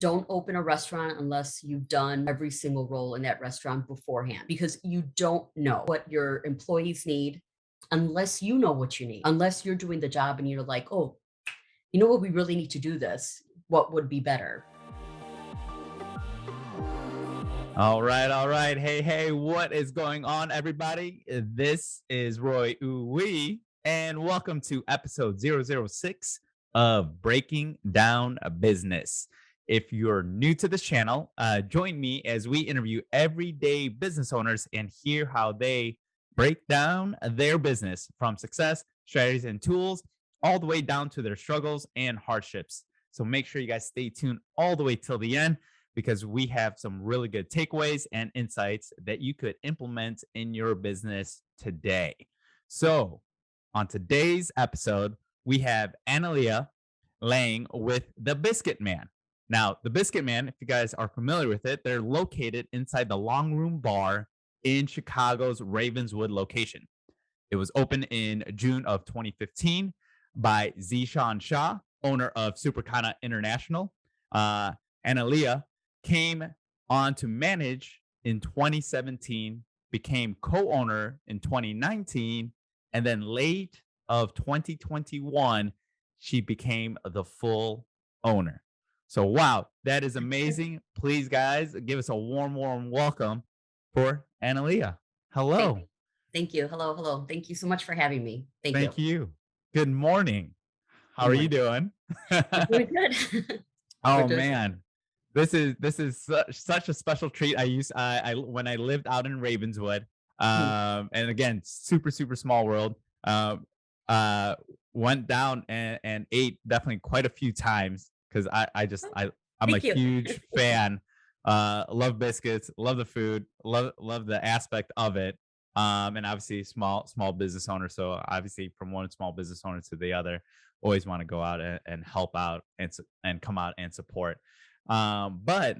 don't open a restaurant unless you've done every single role in that restaurant beforehand because you don't know what your employees need unless you know what you need. Unless you're doing the job and you're like, oh, you know what, we really need to do this. What would be better? All right, all right. Hey, hey, what is going on, everybody? This is Roy Uwe, and welcome to episode 006 of Breaking Down a Business. If you're new to this channel, join me as we interview everyday business owners and hear how they break down their business from success, strategies, and tools, all the way down to their struggles and hardships. So make sure you guys stay tuned all the way till the end because we have some really good takeaways and insights that you could implement in your business today. So, on today's episode, we have Analia Lang with the Biscuit Man. Now, the Biscuit Man, if you guys are familiar with it, they're located inside the Long Room Bar in Chicago's Ravenswood location. It was opened in June of 2015 by Zishan Shah, owner of Supercana International. Analia came on to manage in 2017, became co-owner in 2019, and then late of 2021, she became the full owner. So wow, that is amazing. Please, guys, give us a warm, warm welcome for Analia. Thank Hello. you. Thank you. Hello, hello. Thank you so much for having me. Thank you. Thank you. Good morning. How Good are you morning. doing? We're doing good. We're Oh doing man, this is such a special treat. I when I lived out in Ravenswood, Mhm. and again, super small world. Um, uh, went down and ate definitely quite a few times because I'm a Thank you. huge fan. Love biscuits, love the food, love the aspect of it. And obviously small business owner. So obviously from one small business owner to the other, always want to go out and help out and come out and support. But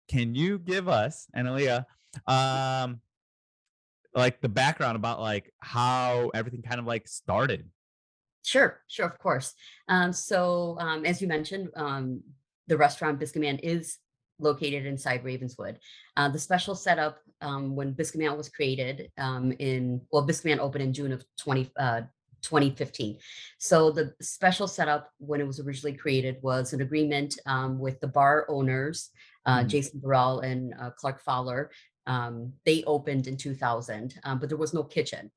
can you give us, and Aaliyah, um, like the background about like how everything kind of like started? Sure, sure, of course. As you mentioned, the restaurant Biscuit Man is located inside Ravenswood. The special setup when Biscuit Man was created Biscuit Man opened in June of 2015. So the special setup when it was originally created was an agreement with the bar owners, Mhm. Jason Burrell and Clark Fowler. They opened in 2000, but there was no kitchen.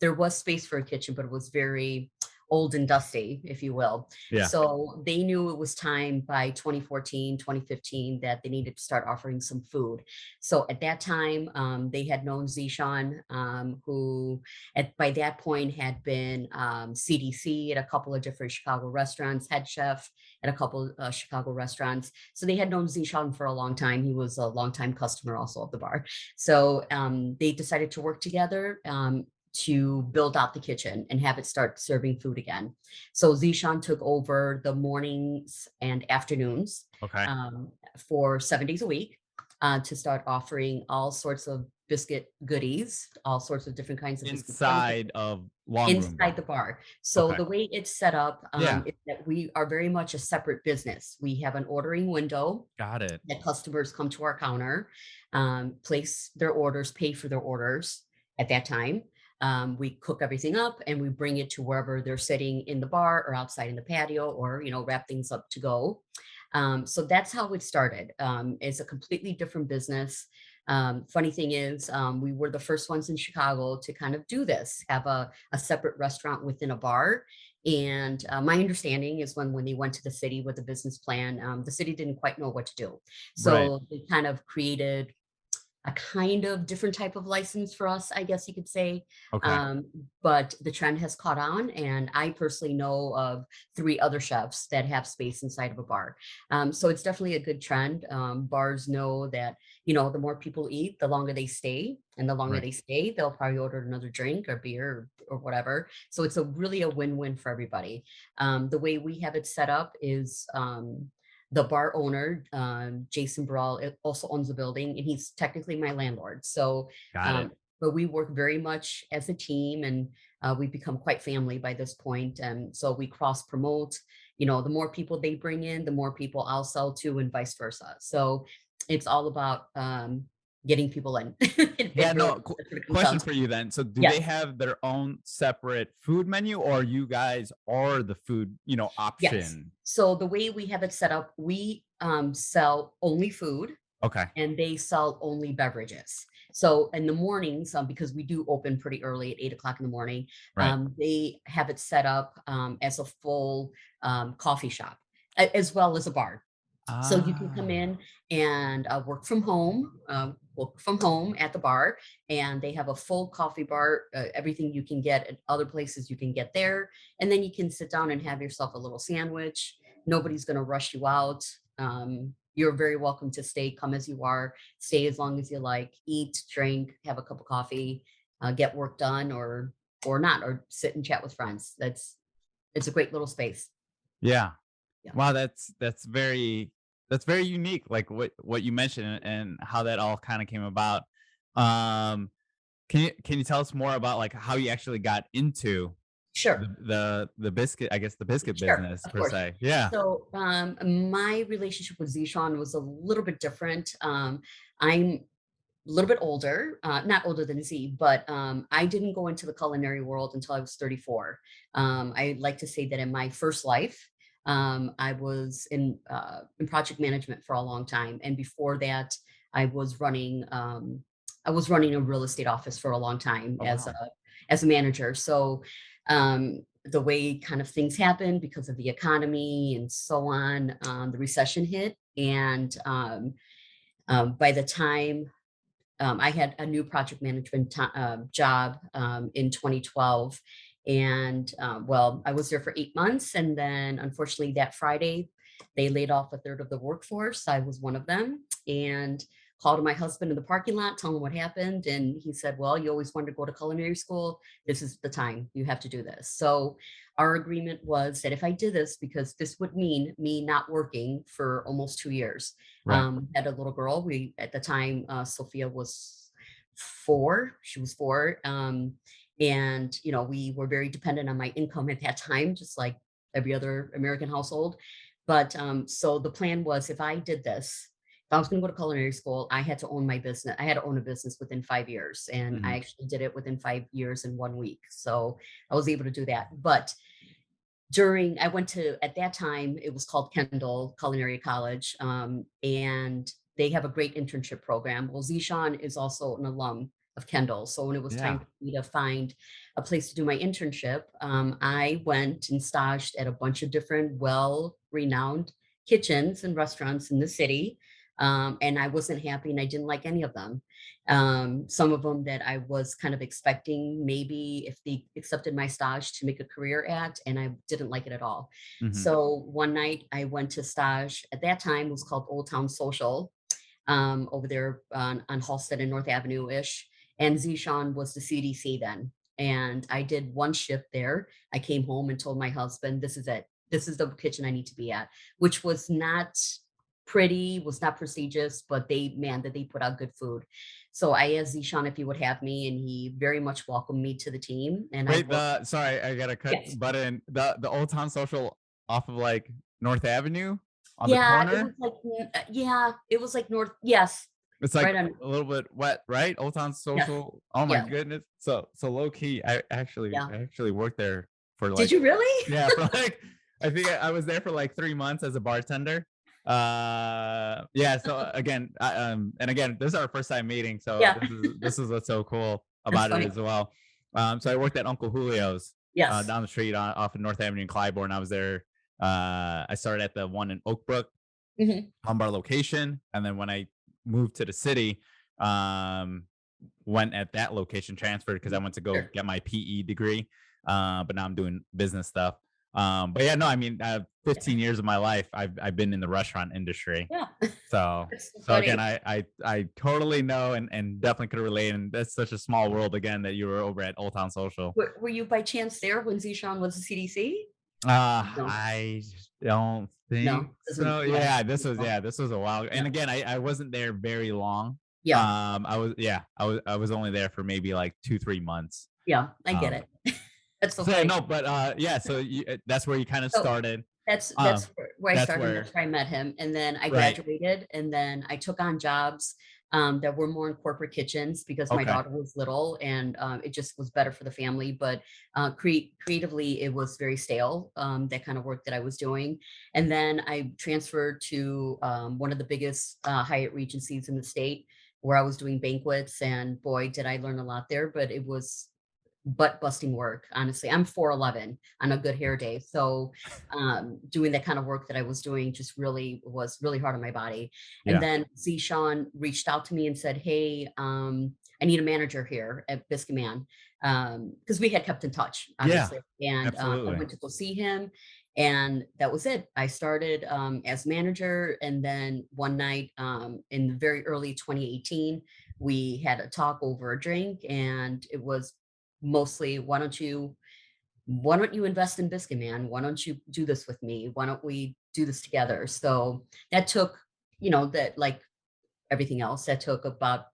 There was space for a kitchen, but it was very old and dusty, if you will. Yeah. So they knew it was time by 2014, 2015 that they needed to start offering some food. So at that time, they had known Zishan, who by that point had been CDC at a couple of different Chicago restaurants, head chef at a couple Chicago restaurants. So they had known Zishan for a long time. He was a longtime customer also of the bar. So they decided to work together to build out the kitchen and have it start serving food again. So Zishan took over the mornings and afternoons Okay. for 7 days a week to start offering all sorts of biscuit goodies, all sorts of different kinds of biscuits Inside of Long Room inside Bar. the bar. So Okay. the way it's set up Yeah. is that we are very much a separate business. We have an ordering window Got it. that customers come to our counter, place their orders, pay for their orders at that time. We cook everything up and we bring it to wherever they're sitting in the bar or outside in the patio or, wrap things up to go. So that's how it started. It's a completely different business. Funny thing is, we were the first ones in Chicago to kind of do this, have a separate restaurant within a bar. And my understanding is when they went to the city with the business plan, the city didn't quite know what to do. Right. So they kind of created a kind of different type of license for us, I guess you could say. Okay. Um, but the trend has caught on, and I personally know of three other chefs that have space inside of a bar. So it's definitely a good trend. Bars know that, the more people eat, the longer they stay. And the longer Right. they stay, they'll probably order another drink or beer or whatever. So it's a really a win-win for everybody. The way we have it set up is the bar owner, Jason Burrell, also owns the building, and he's technically my landlord. So, Got it. um, but we work very much as a team, and we've become quite family by this point. And so we cross promote, the more people they bring in, the more people I'll sell to, and vice versa. So it's all about getting people in. Yeah, It really, no, that's what it comes down question to. for you then. So do they Yes. have their own separate food menu, or you guys are the food, Yes. option? So the way we have it set up, we sell only food Okay. and they sell only beverages. So in the mornings, because we do open pretty early at 8 o'clock in the morning, Right. they have it set up as a full coffee shop, as well as a bar. So you can come Ah. in and work from home at the bar, and they have a full coffee bar. Everything you can get at other places, you can get there, and then you can sit down and have yourself a little sandwich. Nobody's going to rush you out. You're very welcome to stay, come as you are, stay as long as you like, eat, drink, have a cup of coffee, get work done, or not, or sit and chat with friends. It's a great little space. Yeah. Yeah, Wow, that's very unique, like what you mentioned and how that all kind of came about. Um, can you tell us more about like how you actually got into sure. the biscuit, I guess the biscuit Sure, business of per course. se? Yeah. So, my relationship with Zishan was a little bit different. I'm a little bit older, not older than Z, but I didn't go into the culinary world until I was 34. I like to say that in my first life, I was in project management for a long time, and before that, I was running I was running a real estate office for a long time Oh wow. as a manager. So the way kind of things happened because of the economy and so on, the recession hit, and by the time I had a new project management job in 2012. And well, I was there for 8 months. And then unfortunately, that Friday, they laid off a third of the workforce. I was one of them. And called my husband in the parking lot, telling him what happened. And he said, well, you always wanted to go to culinary school. This is the time you have to do this. So our agreement was that if I did this, because this would mean me not working for almost 2 years, Right. had a little girl. We at the time, Sophia was 4. She was 4, and we were very dependent on my income at that time, just like every other American household. But so the plan was, if I did this, if I was going to go to culinary school, I had to own my business. I had to own a business within 5 years, and I Mhm. actually did it within 5 years and 1 week. So I was able to do that. But I went to, at that time, it was called Kendall Culinary College, and they have a great internship program. Well, Zishan is also an alum of Kendall. So when it was time Yeah. for me to find a place to do my internship, I went and staged at a bunch of different well-renowned kitchens and restaurants in the city. And I wasn't happy and I didn't like any of them. Some of them that I was kind of expecting, maybe if they accepted my stage, to make a career at, and I didn't like it at all. Mhm. So one night I went to stage. At that time, it was called Old Town Social, over there on Halsted and North Avenue ish. And Zishan was the CDC then. And I did one shift there. I came home and told my husband, this is it. This is the kitchen I need to be at, which was not pretty, was not prestigious, but man, did they put out good food. So I asked Zishan if he would have me, and he very much welcomed me to the team. And I Wait, worked, sorry, I gotta cut yes. butt in. The Old Town Social off of like North Avenue on the Yeah, it was corner. like, yeah, it was like north. Yes, It's like right on. a little bit wet, right? Old Town Yes, Social. Oh my yes, goodness. So low key, I actually yeah. I actually worked there for Did like, you really? yeah, for like, I think I was there for like 3 months as a bartender. Yeah. So again, and again, this is our first time meeting, so Yeah, this is what's so cool that's about it funny. as well. So I worked at Uncle Julio's Yes. down the street off of North Avenue in Clybourne. I was there. I started at the one in Oak Brook, Mhm. Humbar location, and then when I moved to the city, um, went at that location, transferred because I went to go Sure. get my PE degree, but now I'm doing business stuff. But yeah, no, I mean, 15 years of my life, I've been in the restaurant industry. Yeah, So that's so so again, funny. I totally know and definitely could relate. And that's such a small world again that you were over at Old Town Social. Were you by chance there when Zishan was a CDC? No, I don't think no, doesn't, so. yeah, Yeah, this was a while ago. yeah, And again, I wasn't there very long. yeah, I was only there for maybe like 2-3 months. yeah, I get Um, it. That's so so yeah, funny. no, but yeah, so that's where you kind of So started. that's where I That's started, and that's where, where I met him, and then I right. graduated, and then I took on jobs, that were more in corporate kitchens because my Okay. daughter was little, and, it just was better for the family, but, creatively, it was very stale, that kind of work that I was doing, and then I transferred to, one of the biggest, Hyatt Regencies in the state, where I was doing banquets, and boy, did I learn a lot there, but it was butt busting work, honestly. I'm 4'11" on a good hair day. So doing that kind of work that I was doing just really was really hard on my body. And Yeah. then Zishan reached out to me and said, "Hey, I need a manager here at Biscuit Man." Because we had kept in touch, Yeah. obviously. And I Absolutely. went to go see him. And that was it. I started as manager. And then one night in very early 2018, we had a talk over a drink, and it was mostly, why don't you invest in Biscuit Man? Why don't you do this with me? Why don't we do this together? So that took, that, like everything else, that took about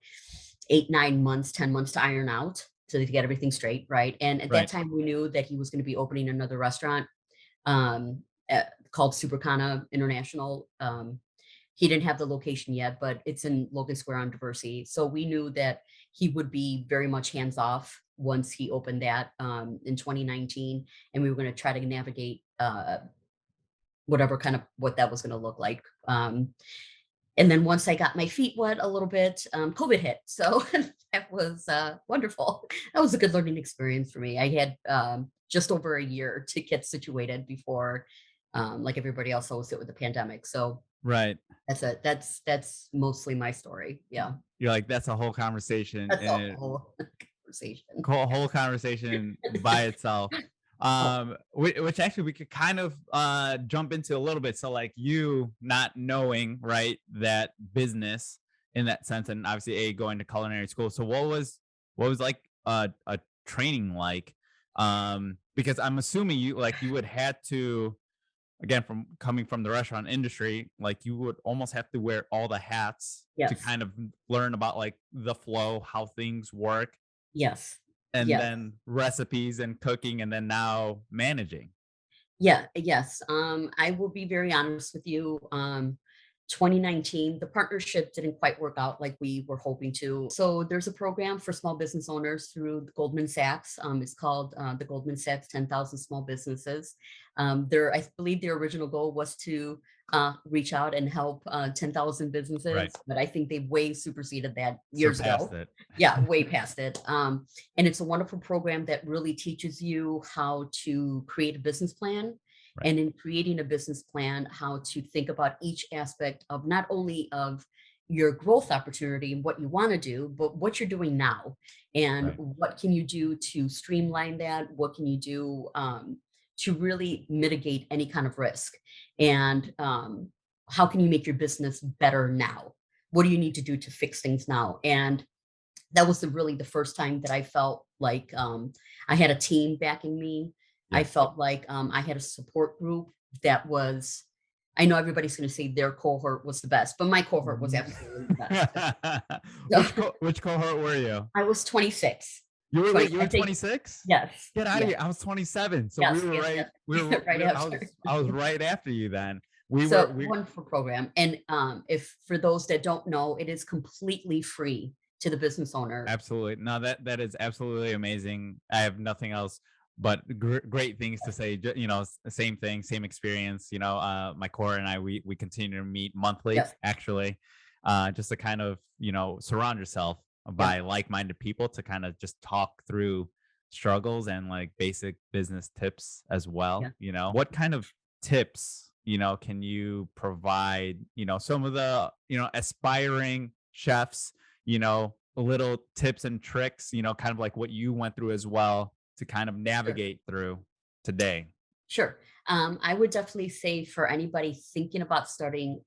8, 9 months, 10 months to iron out, to get everything straight, right? And at that Right. time, we knew that he was going to be opening another restaurant, um, called Supercana International. He didn't have the location yet, but it's in Logan Square on Diversity. So we knew that he would be very much hands off once he opened that in 2019, and we were going to try to navigate whatever kind of what that was going to look like. And then once I got my feet wet a little bit, COVID hit. So that was wonderful. That was a good learning experience for me. I had just over a year to get situated before, like everybody else, always hit with the pandemic. So Right. that's mostly my story. Yeah. You're like, that's a whole conversation That's a and whole conversation. whole conversation by itself. Oh, Which actually we could kind of jump into a little bit. So like you not knowing, right, that business in that sense, and obviously going to culinary school. So what was like a training like? Because I'm assuming you would had to, again, from coming from the restaurant industry, like you would almost have to wear all the hats to yes. kind of learn about like the flow, how things work, Yes. and Yes. then recipes and cooking, and then now managing. Yeah, yes. I will be very honest with you. 2019, the partnership didn't quite work out like we were hoping to. So there's a program for small business owners through the Goldman Sachs. It's called the Goldman Sachs 10,000 Small Businesses. I believe the original goal was to reach out and help 10,000 Right. businesses, but I think they way superseded that years Surpassed ago. it. Yeah, way past it. And it's a wonderful program that really teaches you how to create a business plan, Right. and in creating a business plan, how to think about each aspect of not only of your growth opportunity and what you want to do, but what you're doing now, and Right. what can you do to streamline that, what can you do to really mitigate any kind of risk, and how can you make your business better now, what do you need to do to fix things now. And that was really the first time that I felt like I had a team backing me. I Yeah. felt like I had a support group that was, I know everybody's going to say their cohort was the best, but my cohort was absolutely the best. So Which cohort were you? I was 26, You were 20, you I were think, 26? yes, Get out of yes, here. I was 27. So we yes, were yes, right. yes, right I after. was I was right after you then. We were So we wonderful program. And if for those that don't know, it is completely free to the business owner. Absolutely. No, that is absolutely amazing. I have nothing else but great things to say. Same thing, same experience. My core and I, we continue to meet monthly, Yes, actually, just to kind of surround yourself yeah, by like-minded people to kind of just talk through struggles and like basic business tips as well. yeah. What kind of tips can you provide? Some of the aspiring chefs, little tips and tricks, kind of like what you went through as well to kind of Sure. navigate through today. Sure. I would definitely say for anybody thinking about starting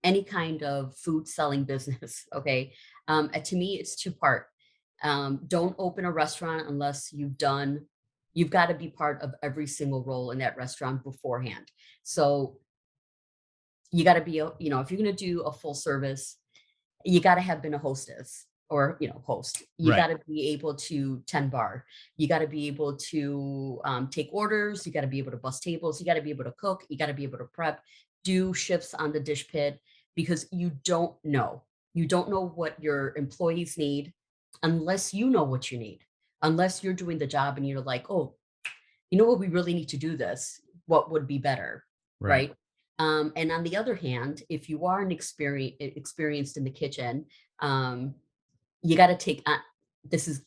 any kind of food selling business, okay, to me, it's two part. Don't open a restaurant unless you've got to be part of every single role in that restaurant beforehand. So you got to be, if you're going to do a full service, you got to have been a hostess. or host, you got Right. to be able to tend bar, you got to be able to take orders, you got to be able to bus tables, you got to be able to cook, you got to be able to prep, do shifts on the dish pit, because you don't know what your employees need unless you know what you need, unless you're doing the job and you're like, oh, you know what, we really need to do this, what would be better, Right. right? And on the other hand, if you are experienced in the kitchen, um, you got to take this is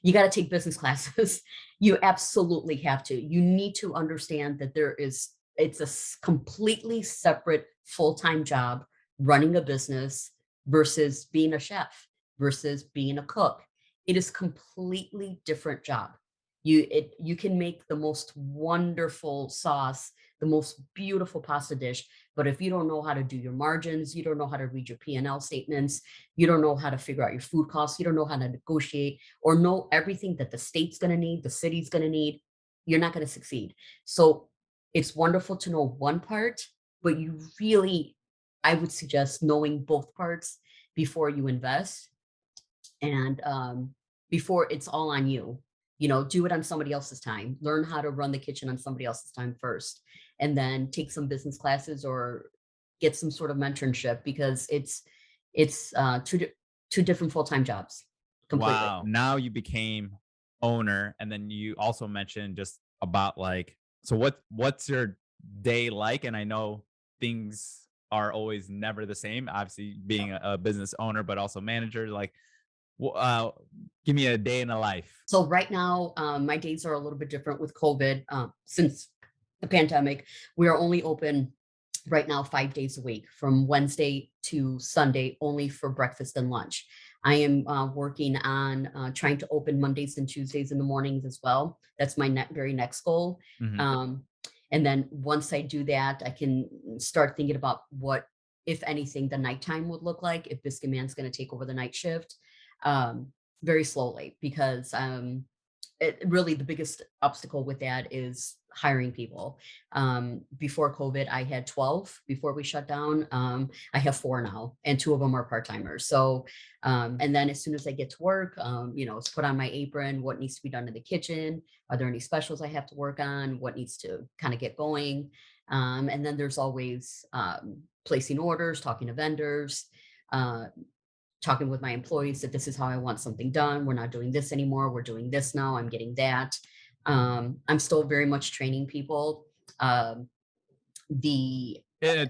you got to take business classes. You absolutely have to. You need to understand that it's a completely separate full-time job running a business versus being a chef versus being a cook. It is completely different job. You can make the most wonderful sauce, the most beautiful pasta dish, but if you don't know how to do your margins, you don't know how to read your P&L statements, you don't know how to figure out your food costs, you don't know how to negotiate or know everything that the state's going to need, the city's going to need, you're not going to succeed. So it's wonderful to know one part, but I would suggest knowing both parts before you invest, and before it's all on you. Do it on somebody else's time. Learn how to run the kitchen on somebody else's time first, and then take some business classes or get some sort of mentorship, because it's two different full-time jobs completely. Wow. Now you became owner, and then you also mentioned just about like, so what's your day like? And I know things are always never the same. Obviously, being a business owner, but also manager. Like, w- uh, give me a day in a life. So right now, my days are a little bit different with COVID. Since the pandemic, we are only open right now 5 days a week, from Wednesday to Sunday, only for breakfast and lunch. I am working on trying to open Mondays and Tuesdays in the mornings as well. That's my very next goal. Mhm. Um, and then once I do that, I can start thinking about what, if anything, the nighttime would look like if Biscuit Man's going to take over the night shift. Um, Very slowly, because really the biggest obstacle with that is hiring people. Before COVID, I had 12 before we shut down. I have four now, and two of them are part-timers. So, and then as soon as I get to work, it's put on my apron, what needs to be done in the kitchen. Are there any specials I have to work on? What needs to kind of get going? And then there's always placing orders, talking to vendors, uh, talking with my employees that this is how I want something done. We're not doing this anymore. We're doing this now. I'm getting that. I'm still very much training people. Um, the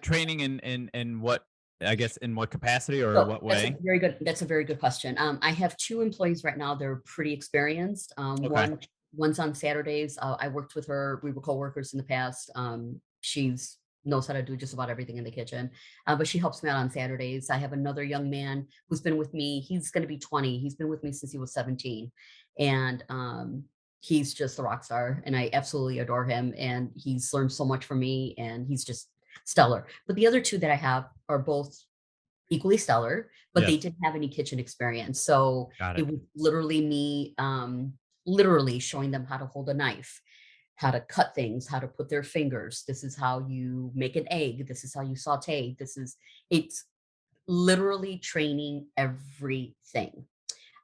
Training in what, I guess, in what capacity or So what that's a way? very good that's a very good question. I have two employees right now. They're pretty experienced. Okay. One's on Saturdays. I worked with her. We were coworkers in the past. She's knows how to do just about everything in the kitchen, but she helps me out on Saturdays. I have another young man who's been with me. He's going to be 20. He's been with me since he was 17, and he's just a rock star, and I absolutely adore him. And he's learned so much from me, and he's just stellar. But the other two that I have are both equally stellar, but they Yes. didn't have any kitchen experience. So Got it it. was literally me, literally showing them how to hold a knife, how to cut things, how to put their fingers. This is how you make an egg. This is how you saute. It's literally training everything.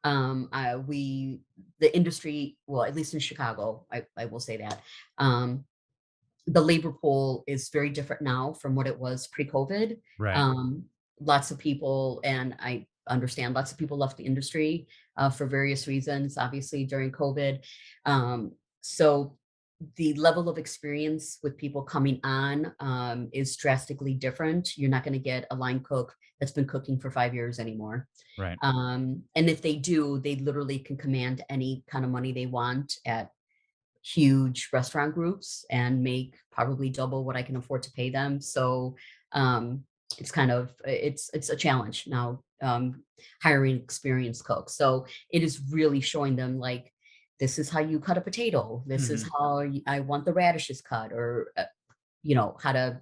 The industry, well, at least in Chicago, I will say that. The labor pool is very different now from what it was pre-COVID. Right. Um, Lots of people, and I understand lots of people left the industry for various reasons, obviously during COVID. So the level of experience with people coming on is drastically different. You're not going to get a line cook that's been cooking for 5 years anymore. Right. And if they do, they literally can command any kind of money they want at huge restaurant groups and make probably double what I can afford to pay them. So um, it's a challenge now, hiring experienced cooks. So it is really showing them, like, this is how you cut a potato. This is Mhm. how I want the radishes cut, or how to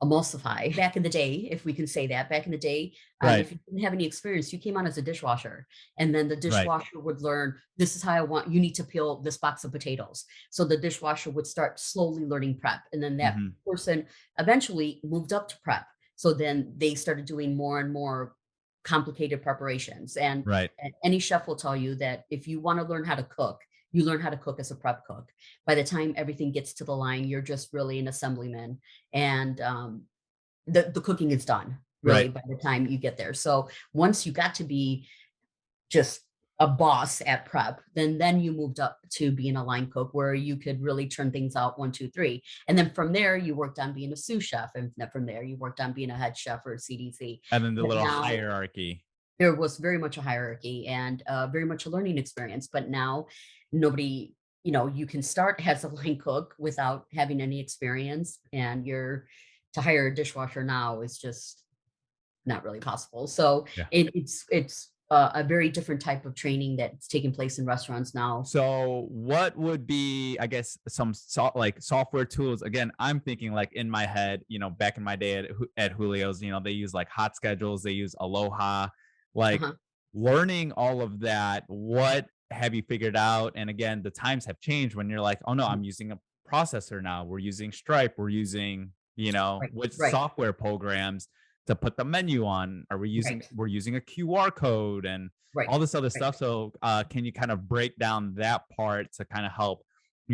emulsify. Back in the day, if we can say that, back in the day, Right. if you didn't have any experience, you came on as a dishwasher, and then the Right. dishwasher would learn, this is how I want you need to peel this box of potatoes. So the dishwasher would start slowly learning prep, and then that Mhm. person eventually moved up to prep. So then they started doing more and more complicated preparations. And Right. any chef will tell you that if you want to learn how to cook, you learn how to cook as a prep cook. By the time everything gets to the line, you're just really an assemblyman, and the cooking is done really Right. by the time you get there. So once you got to be just a boss at prep, then you moved up to being a line cook where you could really turn things out one, two, three. And then from there, you worked on being a sous chef. And then from there, you worked on being a head chef or a CDC. And then the But little now hierarchy. there was very much a hierarchy and very much a learning experience. But now nobody, you can start as a line cook without having any experience. And to hire a dishwasher now is just not really possible. So Yeah. it's a very different type of training that's taking place in restaurants now. So what would be, I guess, some like software tools? Again, I'm thinking like in my head, back in my day at Julio's, they use like hot schedules, they use Aloha, like Uh-huh. learning all of that. What have you figured out? And again, the times have changed when you're like, oh no, Mhm. I'm using a processor now. We're using Stripe. We're using, Right, which right, software programs to put the menu on. Are we using, right, we're using a QR code and right, all this other right. stuff. So, can you kind of break down that part to kind of help,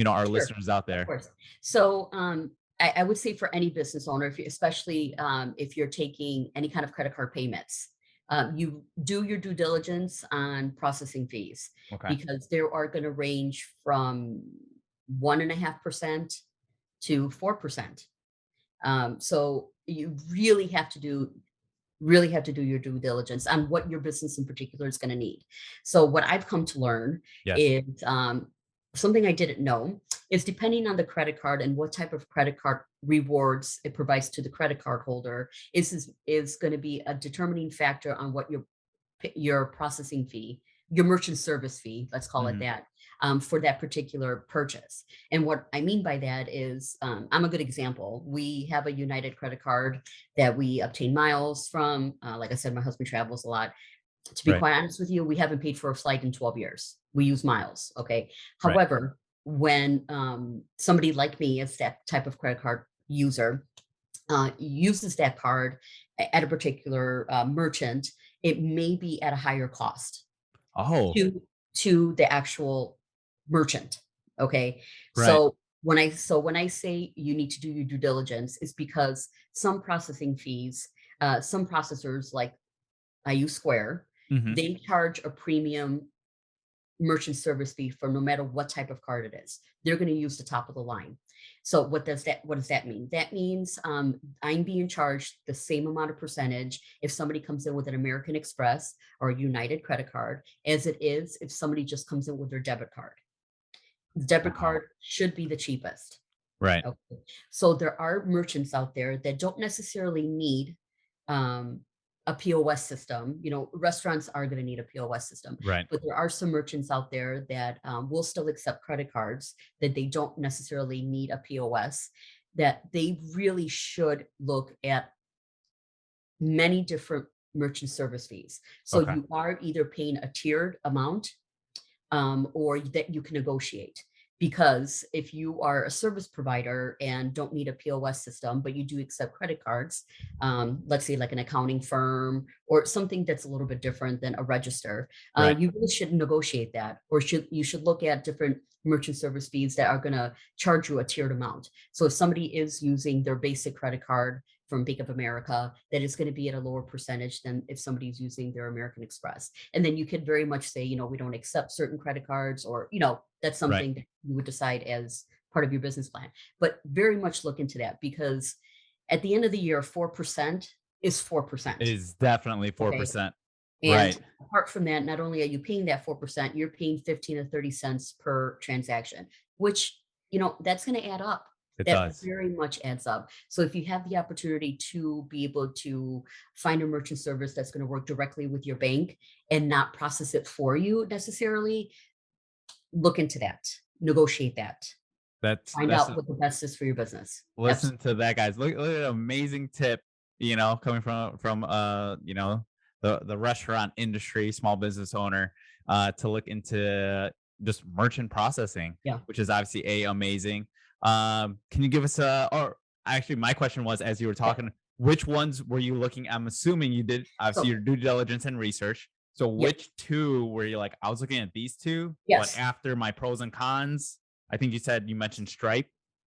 our Sure, listeners out of there? course. So I would say for any business owner, especially if you're taking any kind of credit card payments, you do your due diligence on processing fees Okay. because they are going to range from 1.5% to 4%. So you really have to do your due diligence on what your business in particular is going to need. So what I've come to learn Yes. is something I didn't know is depending on the credit card and what type of credit card rewards it provides to the credit card holder is going to be a determining factor on what your processing fee, your merchant service fee, let's call it Hmm. that, for that particular purchase. And what I mean by that is, I'm a good example. We have a United credit card that we obtain miles from. Like I said, my husband travels a lot. To be Right. quite honest with you, we haven't paid for a flight in 12 years. We use miles. Okay. Right. However, when somebody like me is that type of credit card user, uses that card at a particular merchant, it may be at a higher cost Oh, to the actual merchant. Okay. right. So when I say you need to do your due diligence, is because some processing fees, some processors like I use Square, Hmm. they charge a premium merchant service fee for no matter what type of card it is. They're going to use the top of the line. So what does that mean? That means I'm being charged the same amount of percentage if somebody comes in with an American Express or a United credit card as it is if somebody just comes in with their debit card. The debit Wow. card should be the cheapest. Right. Okay. So there are merchants out there that don't necessarily need um, a POS system. Restaurants are going to need a POS system, Right. but there are some merchants out there that will still accept credit cards that they don't necessarily need a POS. That they really should look at many different merchant service fees. So Okay. you are either paying a tiered amount or that you can negotiate. Because if you are a service provider and don't need a POS system, but you do accept credit cards, let's say like an accounting firm or something that's a little bit different than a register, Right. you really should negotiate that, or you should look at different merchant service fees that are going to charge you a tiered amount. So if somebody is using their basic credit card from Bank of America, that is going to be at a lower percentage than if somebody's using their American Express. And then you could very much say, we don't accept certain credit cards, or, that's Right. something that you would decide as part of your business plan. But very much look into that because at the end of the year, 4% is It 4%. is definitely Okay. 4%. And Right. apart from that, not only are you paying that 4%, you're paying 15 to 30 cents per transaction, which, that's going to add up. It That does. very much adds up. So if you have the opportunity to be able to find a merchant service that's going to work directly with your bank and not process it for you necessarily, look into that, negotiate that, That's find that's out what the best is for your business. Listen to Absolutely. that, guys. Look at an amazing tip, coming from the restaurant industry, small business owner, to look into just merchant processing, Yeah. which is obviously amazing. Can you give us or actually my question was, as you were Yeah. talking, which ones were you looking? I'm assuming you did obviously So your due diligence and research. So yeah, which two were you like, I was looking at these two, but yes. after my pros and cons, I think you said you mentioned Stripe.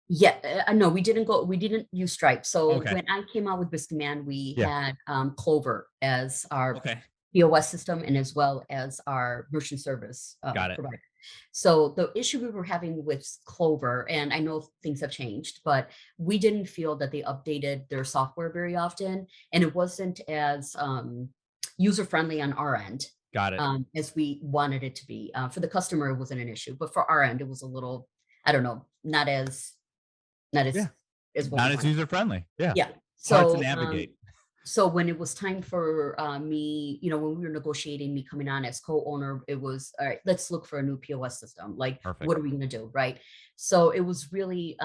Yeah, no, we didn't use Stripe. So Okay. when I came out with Biscuit Man, we Yeah. had, Clover as our Okay. POS system and as well as our merchant service, Got it. provider. So the issue we were having with Clover, and I know things have changed, but we didn't feel that they updated their software very often, and it wasn't as, user-friendly on our end, Got it. as we wanted it to be. For the customer, it wasn't an issue, but for our end, it was a little, I don't know, not Yeah. as what we Not as wanted. user friendly. Yeah. Yeah. Hard to So, navigate. so when it was time for, me, when we were negotiating me coming on as co-owner, it was, "All right, let's look for a new POS system. Like, Perfect. what are we gonna do?" Right? So it was really,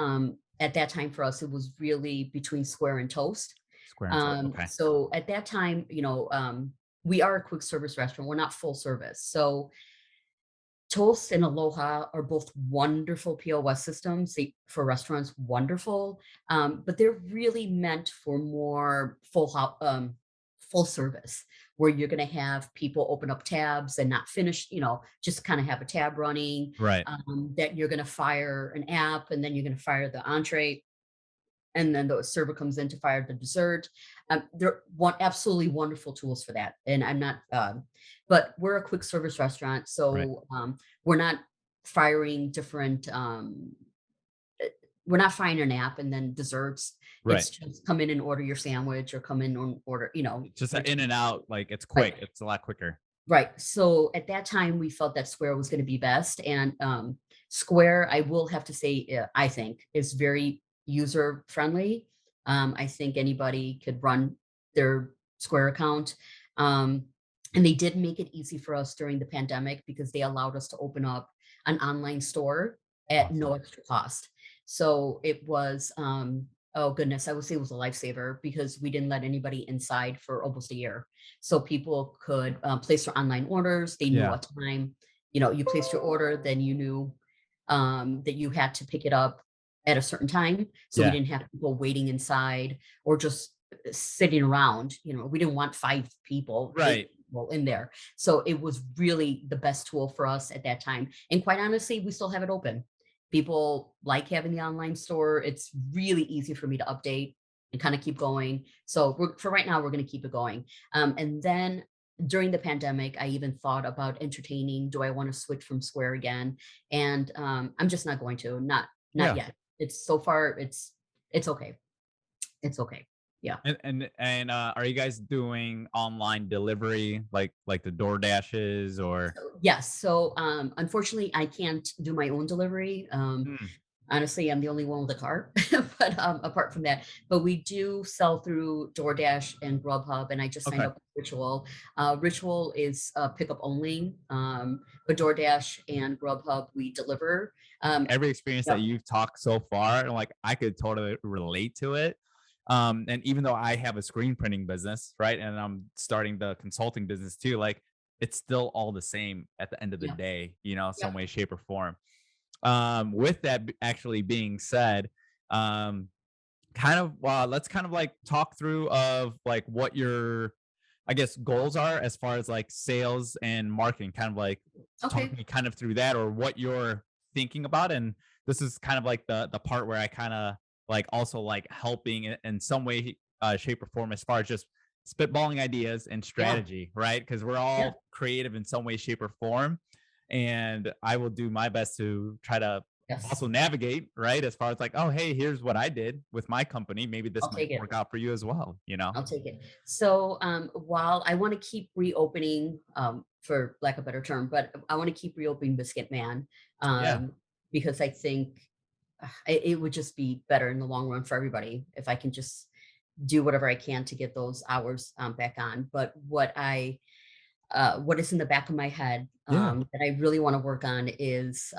at that time for us, it was really between Square and Toast. Square and Toast. Okay. So at that time, we are a quick service restaurant. We're not full service. So Toast and Aloha are both wonderful POS systems. For restaurants, wonderful, but they're really meant for more full service, where you're going to have people open up tabs and not finish, just kind of have a tab running. Right. That you're going to fire an app, and then you're going to fire the entree, and then the server comes in to fire the dessert. They're absolutely wonderful tools for that. And I'm not, but we're a quick service restaurant, Right. so we're not firing different. We're not firing an app and then desserts. Right. It's just come in and order your sandwich, or come in and order, Just your in and out, like it's right. quick. It's a lot quicker. Right. So at that time, we felt that Square was going to be best. And Square, I will have to say, I think, is very user friendly. I think anybody could run their Square account. Um, and they did make it easy for us during the pandemic, because they allowed us to open up an online store at no Awesome. extra cost. So it was, oh goodness, I would say it was a lifesaver, because we didn't let anybody inside for almost a year, so people could place their online orders. They knew Yeah. what time, you placed your order, then you knew that you had to pick it up at a certain time. So we Yeah. didn't have people waiting inside, or just sitting around. We didn't want five people, eight Right. people in there. So it was really the best tool for us at that time. And quite honestly, we still have it open. People like having the online store. It's really easy for me to update and kind of keep going. So for right now, we're going to keep it going. And then during the pandemic, I even thought about entertaining. Do I want to switch from Square again? And I'm just not going to. Not Yeah. yet. It's so far. It's okay. It's okay. Yeah. And are you guys doing online delivery like the Door Dashes or Yes. So unfortunately, I can't do my own delivery. Hmm, Honestly, I'm the only one with a car, but apart from that, but we do sell through DoorDash and Grubhub, and I just signed okay. up with Ritual. Ritual is pickup only, but DoorDash and Grubhub we deliver. Like Um, every experience yeah, that you've talked so far, and like I could totally relate to it. And even though I have a screen printing business, right, and I'm starting the consulting business too, like it's still all the same at the end of the yeah, day, some yep. way, shape, or form. With that actually being said, um, kind of let's kind of like talk through of like what your I guess goals are as far as like sales and marketing, kind of like talk Okay. me kind of through that or what you're thinking about. And this is kind of like the part where I kind of like also like helping in some way, shape, or form as far as just spitballing ideas and Yeah, strategy, right? Because we're yeah. all creative in some way, shape, or form. And I will do my best to try to Yes. also navigate, right? As far as like, oh, hey, here's what I did with my company. Maybe this I'll might take it. work out for you as well. I'll take it. So, while I want to keep reopening, for lack of a better term, but I want to keep reopening Biscuit Man, Yeah. because I think it would just be better in the long run for everybody if I can just do whatever I can to get those hours back on. But what is in the back of my head, Yeah. that I really want to work on is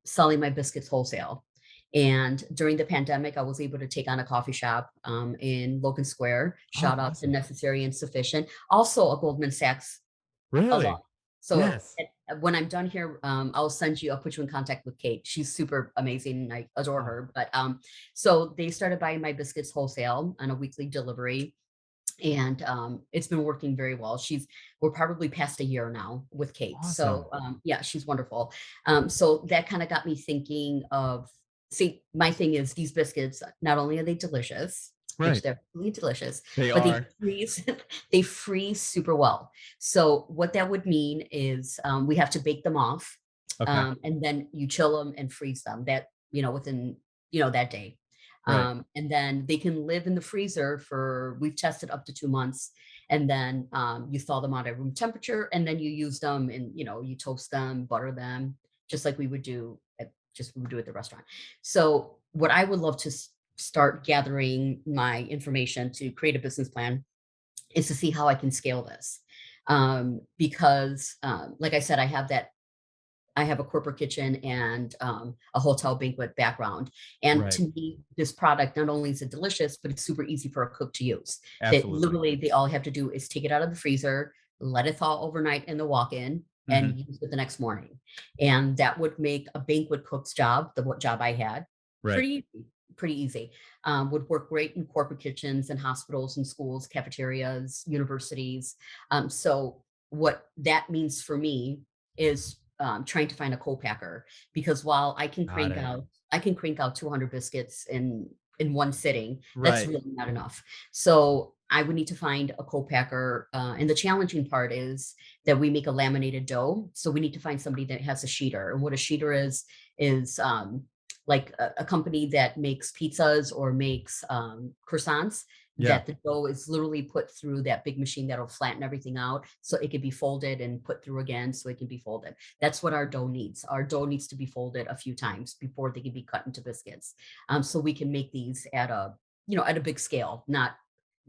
selling my biscuits wholesale. And during the pandemic, I was able to take on a coffee shop in Logan Square. Oh, Shout out to awesome. Necessary and Sufficient. Also a Goldman Sachs alum. Really? So Yes. when I'm done here, I'll put you in contact with Kate. She's super amazing. And I adore Oh, her. But so they started buying my biscuits wholesale on a weekly delivery, and it's been working very well. We're probably past a year now with Kate. So awesome. yeah, she's wonderful. So that kind of got me thinking of, see, my thing is these biscuits, not only are they delicious, which Right. they're really delicious, They but they are. freeze, they freeze super well. So what that would mean is we have to bake them off, Okay. and then you chill them and freeze them that, within, that day. Right. And then they can live in the freezer for, we've tested up to 2 months. And then you thaw them out at room temperature, and then you use them, and you toast them, butter them, just like we would do at the restaurant. So what I would love to start gathering my information to create a business plan is to see how I can scale this. Because like I said, I have a corporate kitchen and a hotel banquet background. And Right. to me, this product not only is it delicious, but it's super easy for a cook to use. That Absolutely. literally they all have to do is take it out of the freezer, let it thaw overnight in the walk-in, Hmm. and use it the next morning. And that would make a banquet cook's job, the what job I had, Right. pretty easy. Pretty easy. Would work great in corporate kitchens and hospitals and schools, cafeterias, universities. So what that means for me is trying to find a co-packer, because while Got it. I can crank out 200 biscuits in one sitting, that's Right. really not enough. So I would need to find a co-packer, and the challenging part is that we make a laminated dough, so we need to find somebody that has a sheeter. And what a sheeter is like a company that makes pizzas or makes croissants, Yeah. that the dough is literally put through that big machine that'll flatten everything out so it can be folded and put through again so it can be folded. That's what our dough needs. Our dough needs to be folded a few times before they can be cut into biscuits. So we can make these at a big scale, not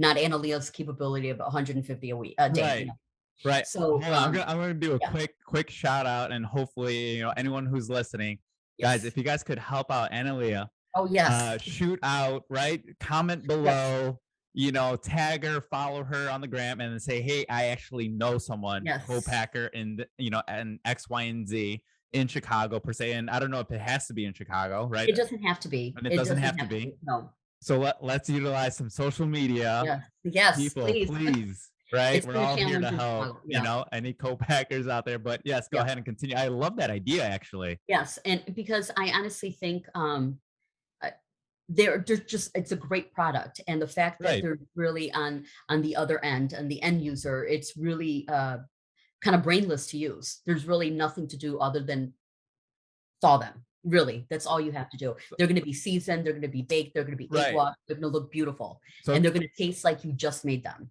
Analia's capability of 150 a day. Right. Right. So Hold on. I'm gonna do a yeah, quick shout out, and hopefully, anyone who's listening, guys, yes. if you guys could help out Analia, Oh yes, shoot out, right? Comment yes, below, tag her, follow her on the gram, and then say, hey, I actually know someone, yes. co-packer in and X, Y, and Z in Chicago per se. And I don't know if it has to be in Chicago, right? It doesn't have to be. And it It doesn't doesn't have to have to be. be. No. So let's utilize some social media. Yes. Yes, People, please. please, right? It's We're been a all here challenge to in help, Chicago. Yeah. any co-packers out there. But yes, go Yeah. ahead and continue. I love that idea actually. Yes. And because I honestly think uh, they're just it's a great product, and the fact that Right. they're really on the other end, and the end user, it's really kind of brainless to use. There's really nothing to do other than thaw them. Really, that's all you have to do. So, They're going to be seasoned, they're going to be baked, they're going to be egg right. washed, they're going to look beautiful, and So they're going to taste like you just made them.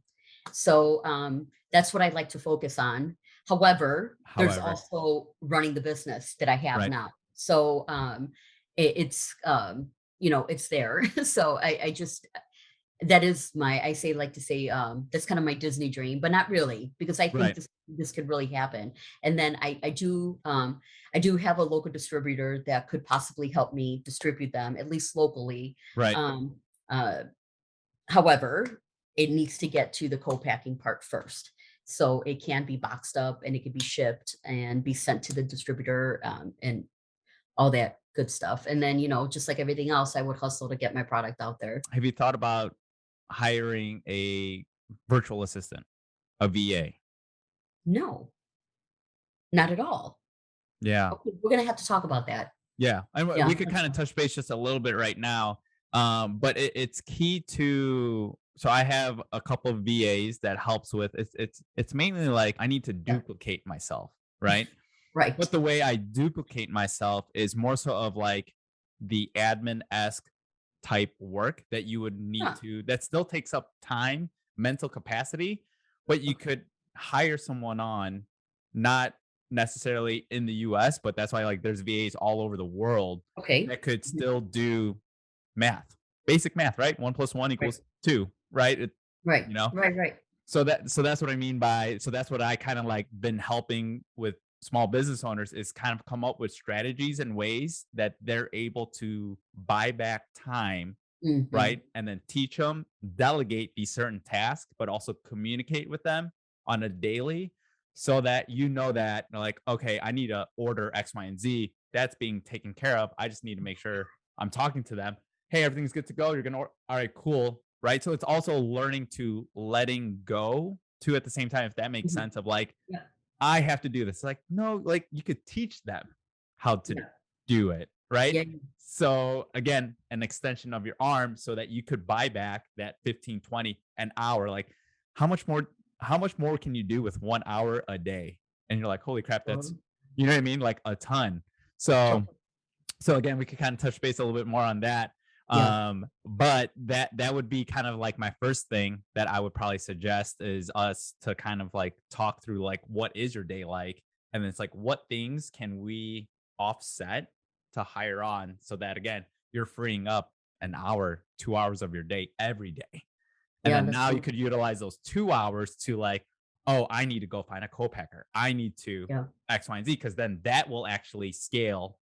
So that's what I'd like to focus on. However, there's however, also running the business that I have right. now. So it's it's there. So I just that is my I say like to say that's kind of my Disney dream, but not really, because I think Right. this could really happen. And then I do have a local distributor that could possibly help me distribute them, at least locally. Right. Um uh However, it needs to get to the co-packing part first. So it can be boxed up and it can be shipped and be sent to the distributor, and all that good stuff. And then, just like everything else, I would hustle to get my product out there. Have you thought about hiring a virtual assistant, a VA? No, not at all. Yeah. Okay, we're gonna have to talk about that. Yeah. And Yeah, we could kind of touch base just a little bit right now. But it's key to, so I have a couple of VAs that helps with, it's mainly like I need to yeah, duplicate myself, right? right. But the way I duplicate myself is more so of like the admin-esque type work that you would need Huh, to, that still takes up time, mental capacity, but you okay, could hire someone on, not necessarily in the US, but that's why like there's VAs all over the world okay. that could Mhm, still do math, basic math, right? One plus one right, equals two, right? right, You know, right, right. so that's what I mean by, so that's what I kind of like been helping with small business owners, is kind of come up with strategies and ways that they're able to buy back time, Mhm, right? And then teach them, delegate these certain tasks, but also communicate with them on a daily. so that you know that like, okay, I need to order X, Y, and Z. That's being taken care of. I just need to make sure I'm talking to them. Hey, everything's good to go. You're gonna all right, cool. Right. So it's also learning to letting go too at the same time, if that makes Mhm. sense of like, Yeah. I have to do this. Like, no, like you could teach them how to Yeah. do it, right? Yeah. So again, an extension of your arm so that you could buy back that 15, 20 an hour. Like how much more can you do with 1 hour a day? And you're like, holy crap, that's Totally. you know what I mean? Like a ton. So Totally. again, we could kind of touch base a little bit more on that. Yeah. But that would be kind of like my first thing that I would probably suggest is us to kind of like talk through like what is your day like, and then it's like what things can we offset to hire on so that again you're freeing up an hour, 2 hours of your day every day. And Yeah. then That's now you true. could utilize those 2 hours to like, oh, I need to go find a co-packer. I need to Yeah. X, Y, and Z, because then that will actually scale.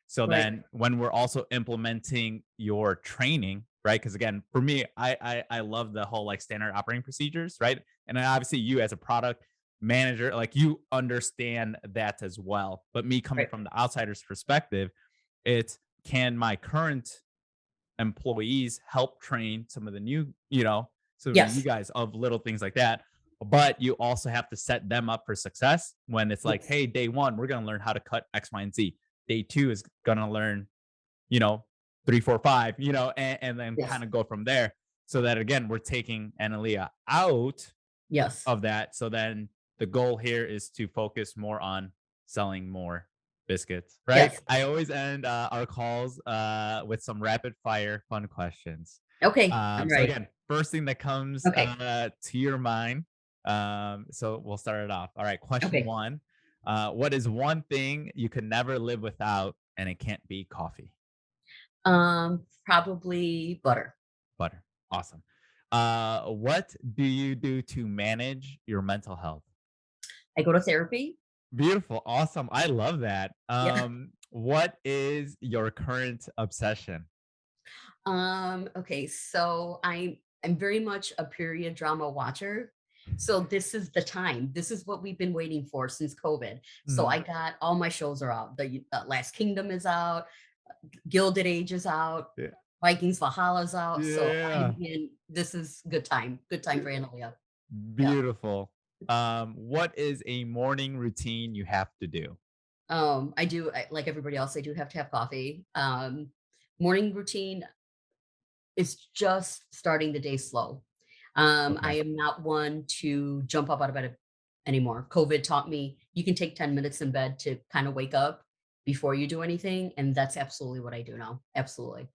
So Right. then when we're also implementing your training, right? Because again, for me, I love the whole like standard operating procedures, right? And then obviously you as a product manager, like you understand that as well. But me coming Right. from the outsider's perspective, it's can my current employees help train some of the new, some of the new Yes. guys of little things like that. But you also have to set them up for success when it's like, Yes. hey, day one, we're going to learn how to cut X, Y, and Z. Day two is going to learn, you know, three, four, five, and then Yes. kind of go from there. So that again, we're taking Analia out Yes. of that. So then the goal here is to focus more on selling more biscuits, right? Yes. I always end our calls with some rapid fire fun questions. Okay. I'm So ready. again, first thing that comes Okay. to your mind. So we'll start it off. All right, question Okay. one. What is one thing you could never live without, and it can't be coffee? Probably butter. Butter. Awesome. What do you do to manage your mental health? I go to therapy. Beautiful. Awesome. I love that. Yeah. What is your current obsession? Okay, so I'm very much a period drama watcher. So this is the time. This is what we've been waiting for since COVID. So I Mhm. got all my shows are out. The Last Kingdom is out, Gilded Age is out, Yeah. Vikings Valhalla's out. So I'm Yeah. in. This is good time. Good time for Analia. Yeah. Beautiful. What is a morning routine you have to do? Like everybody else. I do have to have coffee. Morning routine is just starting the day slow. I Okay. am not one to jump up out of bed anymore. COVID taught me you can take 10 minutes in bed to kind of wake up before you do anything. And that's absolutely what I do now. Absolutely.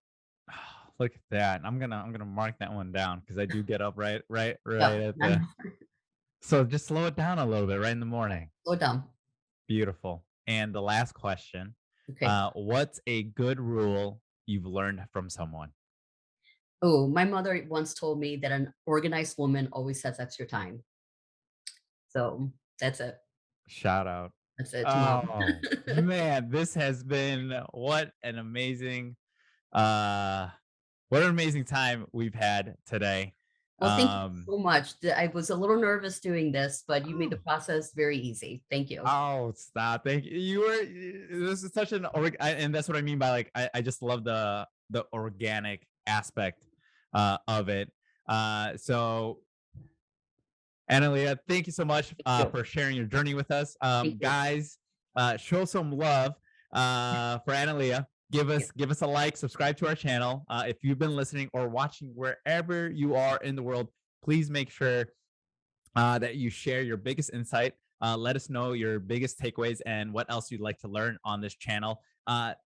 Look at that. I'm gonna mark that one down because I do get up right Yeah. at I'm the so just slow it down a little bit right in the morning. slow down. Beautiful. And the last question. Okay. What's a good rule you've learned from someone? Oh, my mother once told me that an organized woman always has extra time. So that's it. Shout out. That's it to mom. Oh man, this has been uh what an amazing time we've had today. Well, thank you Um so much. I was a little nervous doing this, but you made the process very easy. Thank you. oh stop. Thank you. This is such and that's what I mean by like I just love the organic aspect of it. So Analia, thank you so much Thank you. for sharing your journey with us. Thank you. Guys, show some love for Analia. Yeah. Give us a like, subscribe to our channel. If you've been listening or watching wherever you are in the world, please make sure that you share your biggest insight. Let us know your biggest takeaways and what else you'd like to learn on this channel.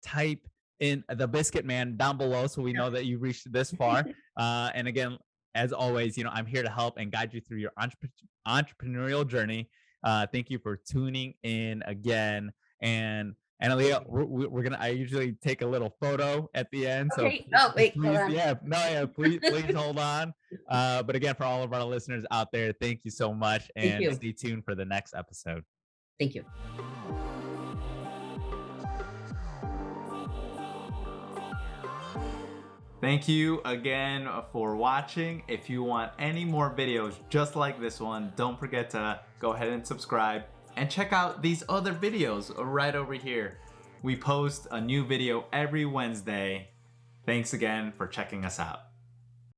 Type in the Biscuit Man down below so we know that you reached this far. And again, as always, I'm here to help and guide you through your entrepreneurial journey. Thank you for tuning in again. And Thank Aaliyah, you. we're gonna. I usually take a little photo at the end, so Okay. Oh, wait, hold please, on. yeah, no, yeah, please hold on. But again, for all of our listeners out there, thank you so much Thank and you. stay tuned for the next episode. Thank you. Thank you again for watching. If you want any more videos just like this one, don't forget to go ahead and subscribe. and check out these other videos right over here. We post a new video every Wednesday. Thanks again for checking us out.